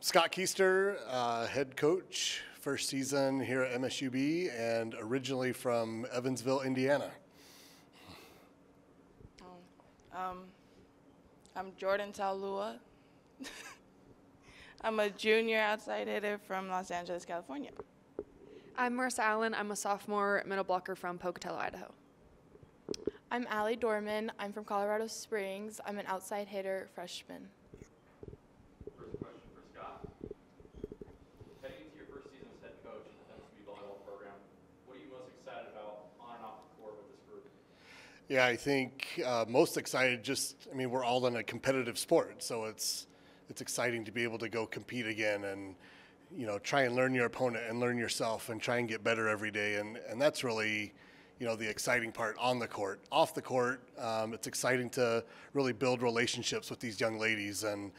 Scott Keister, head coach, first season here at MSUB, and originally from Evansville, Indiana. I'm Jordin Taulua. I'm a junior outside hitter from Los Angeles, California. I'm Marissa Allen. I'm a sophomore middle blocker from Pocatello, Idaho. I'm Allie Dorman. I'm from Colorado Springs. I'm an outside hitter freshman. First question for Scott. Heading into your first season as head coach in the MSUB volleyball program, what are you most excited about on and off the court with this group? Yeah, I think most excited we're all in a competitive sport, so it's exciting to be able to go compete again and, try and learn your opponent and learn yourself and try and get better every day. And that's really, the exciting part on the court. Off the court, it's exciting to really build relationships with these young ladies and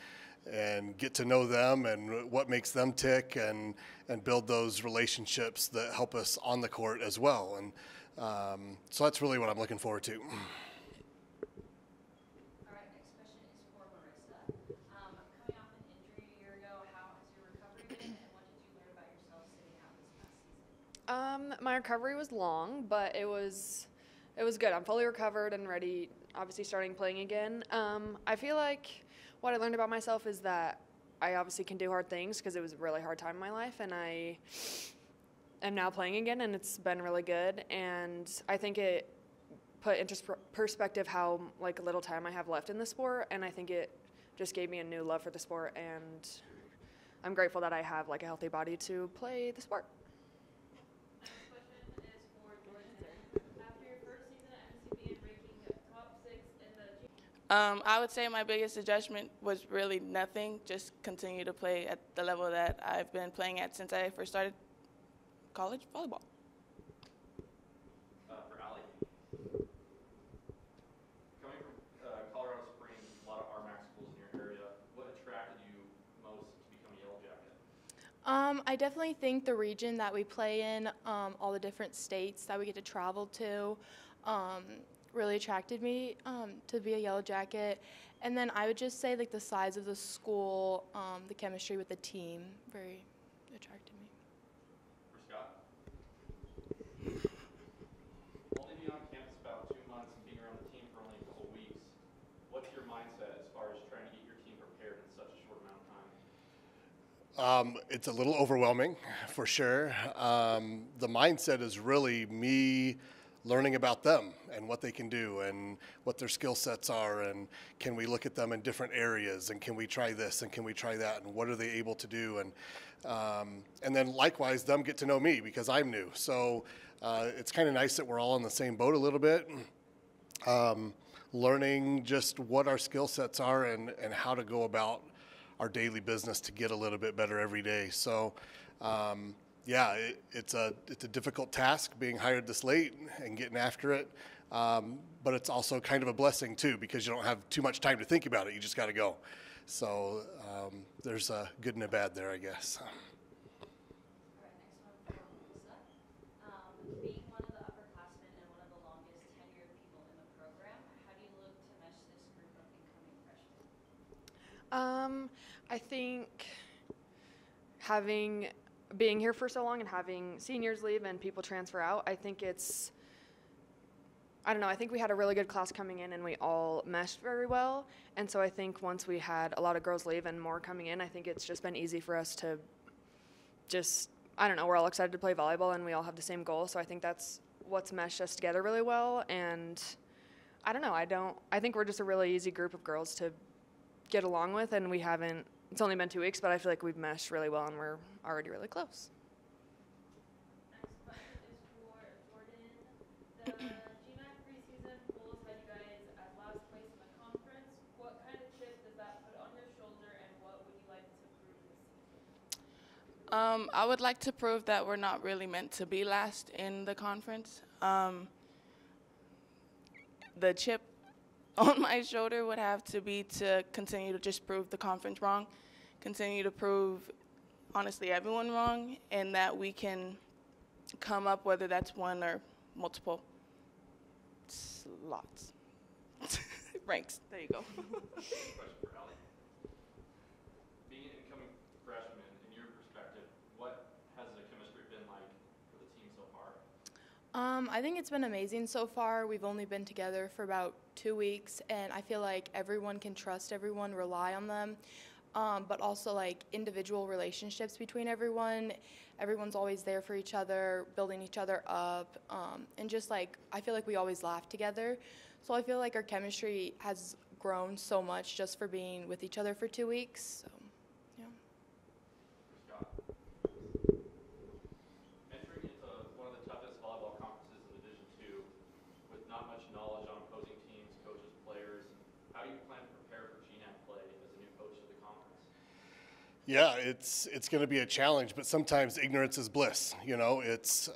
get to know them and what makes them tick and build those relationships that help us on the court as well. And so that's really what I'm looking forward to. All right, next question is for Marissa. Coming off an injury a year ago, how has your recovery been, and what did you learn about yourself sitting out this past season? My recovery was long, but it was good. I'm fully recovered and ready, obviously starting playing again. I feel like what I learned about myself is that I obviously can do hard things because it was a really hard time in my life, and I am now playing again, and it's been really good. And I think it put into perspective how little time I have left in the sport, and I think it just gave me a new love for the sport, and I'm grateful that I have a healthy body to play the sport. Next question is for Jordin. After your first season at MSUB and ranking top 6 in the I would say my biggest adjustment was really nothing, just continue to play at the level that I've been playing at since I first started college volleyball. For Allie, coming from Colorado Springs, a lot of RMAC schools in your area, what attracted you most to become a Yellow Jacket? I definitely think the region that we play in, all the different states that we get to travel to, really attracted me to be a Yellow Jacket. And then I would just say the size of the school, the chemistry with the team, very attracted me. For Scott? Only being on campus about 2 months and being around the team for only a couple weeks, what's your mindset as far as trying to get your team prepared in such a short amount of time? It's a little overwhelming, for sure. The mindset is really me learning about them and what they can do and what their skill sets are, and can we look at them in different areas, and can we try this and can we try that, and what are they able to do, and then likewise them get to know me because I'm new. So it's kind of nice that we're all in the same boat a little bit, learning just what our skill sets are and how to go about our daily business to get a little bit better every day. So yeah, it's a difficult task being hired this late and getting after it, but it's also kind of a blessing too because you don't have too much time to think about it. You just got to go. So there's a good and a bad there, I guess. All right, next one for Marissa. Being one of the upperclassmen and one of the longest tenured people in the program, how do you look to mesh this group of incoming freshmen? I think being here for so long and having seniors leave and people transfer out, I think I think we had a really good class coming in and we all meshed very well. And so I think once we had a lot of girls leave and more coming in, I think it's just been easy for us to we're all excited to play volleyball and we all have the same goal. So I think that's what's meshed us together really well. And I think we're just a really easy group of girls to get along with, and it's only been 2 weeks, but I feel like we've meshed really well and we're already really close. Next question is for Jordin. The GMAC preseason polls had you guys at last place in the conference. What kind of chip does that put on your shoulder, and what would you like to prove this season? I would like to prove that we're not really meant to be last in the conference. The chip on my shoulder would have to be to continue to just prove the conference wrong, continue to prove, honestly, everyone wrong, and that we can come up, whether that's one or multiple slots. Ranks. There you go. Question for Allie. Being an incoming freshman I think it's been amazing so far. We've only been together for about 2 weeks, and I feel like everyone can trust everyone, rely on them, but also like individual relationships between everyone. Everyone's always there for each other, building each other up, and just like I feel like we always laugh together. So I feel like our chemistry has grown so much just for being with each other for 2 weeks. So, yeah. Scott. Entering into one of the toughest volleyball conferences in Division II with not much knowledge on opposing teams, coaches, players, how do you plan to prepare for GNAC play as a new coach of the conference? Yeah, it's going to be a challenge, but sometimes ignorance is bliss. You know, it's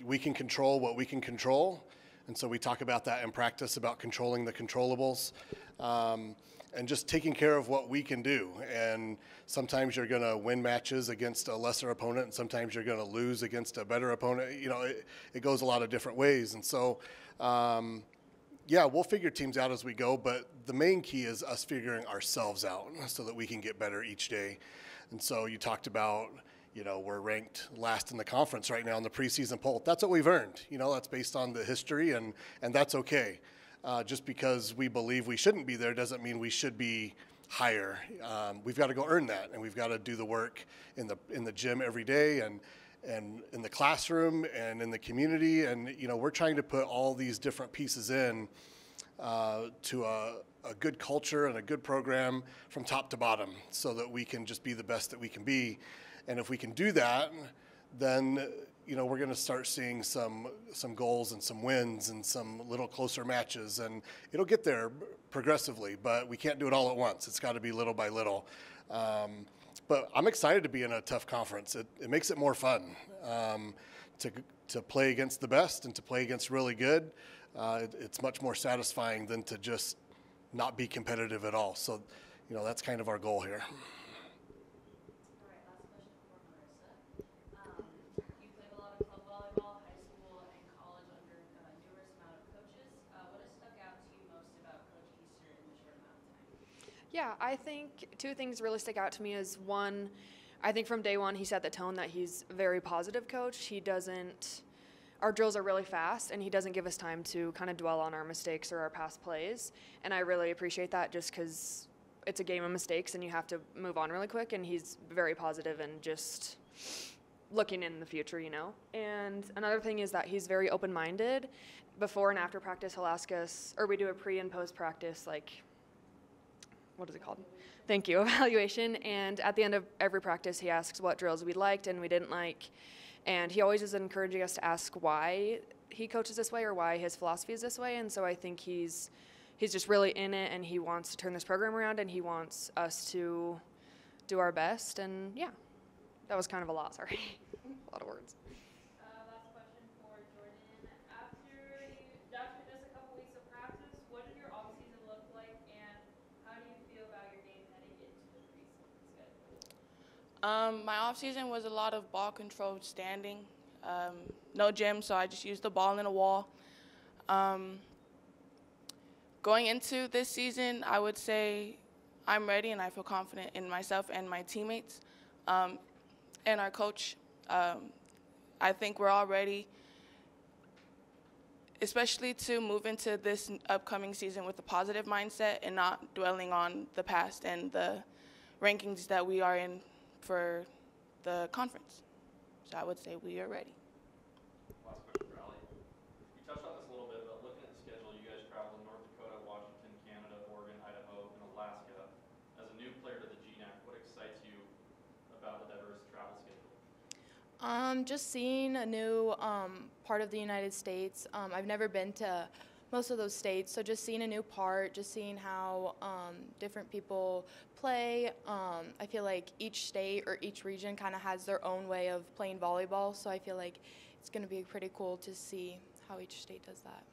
we can control what we can control, and so we talk about that in practice about controlling the controllables, and just taking care of what we can do. And sometimes you're going to win matches against a lesser opponent, and sometimes you're going to lose against a better opponent. You know, it goes a lot of different ways, and so. Yeah, we'll figure teams out as we go, but the main key is us figuring ourselves out so that we can get better each day. And so you talked about, you know, we're ranked last in the conference right now in the preseason poll. That's what we've earned. You know, that's based on the history, and that's okay. Just because we believe we shouldn't be there doesn't mean we should be higher. We've got to go earn that, and we've got to do the work in the gym every day and in the classroom and in the community. And, you know, we're trying to put all these different pieces in to a good culture and a good program from top to bottom so that we can just be the best that we can be. And if we can do that, then, you know, we're going to start seeing some goals and some wins and some little closer matches. And it'll get there progressively, but we can't do it all at once. It's got to be little by little. But I'm excited to be in a tough conference. It makes it more fun to play against the best and to play against really good. It's much more satisfying than to just not be competitive at all. So, you know, that's kind of our goal here. All right, last question for Marissa. You played a lot of club volleyball, high school, and college under numerous amount of coaches. What has stuck out to you most about Coach Keister in the short amount of time? Yeah, I think two things really stick out to me is one, I think from day one he set the tone that he's a very positive coach. Our drills are really fast, and he doesn't give us time to kind of dwell on our mistakes or our past plays. And I really appreciate that just because it's a game of mistakes and you have to move on really quick. And he's very positive and just looking in the future, you know. And another thing is that he's very open-minded. Before and after practice, he'll ask us, or we do a pre and post practice, like, what is it called? Thank you, evaluation. And at the end of every practice, he asks what drills we liked and we didn't like. And he always is encouraging us to ask why he coaches this way or why his philosophy is this way. And so I think he's just really in it, and he wants to turn this program around, and he wants us to do our best. And yeah, that was kind of a lot, sorry. A lot of words. Last question for Jordin. After just a couple weeks of practice, what did your off-season look like, and how do you feel about your game heading into the preseason schedule? My off season was a lot of ball controlled standing. No gym, so I just used the ball in a wall. Going into this season, I would say I'm ready and I feel confident in myself and my teammates and our coach. I think we're all ready, especially to move into this upcoming season with a positive mindset and not dwelling on the past and the rankings that we are in for the conference. So I would say we are ready. Last question for Allie. You touched on this a little bit, but looking at the schedule, you guys travel to North Dakota, Washington, Canada, Oregon, Idaho, and Alaska. As a new player to the GNAC, what excites you about the diverse travel schedule? Just seeing a new part of the United States. I've never been to most of those states, so just seeing a new part, just seeing how different people play. I feel like each state or each region kind of has their own way of playing volleyball, so I feel like it's going to be pretty cool to see how each state does that.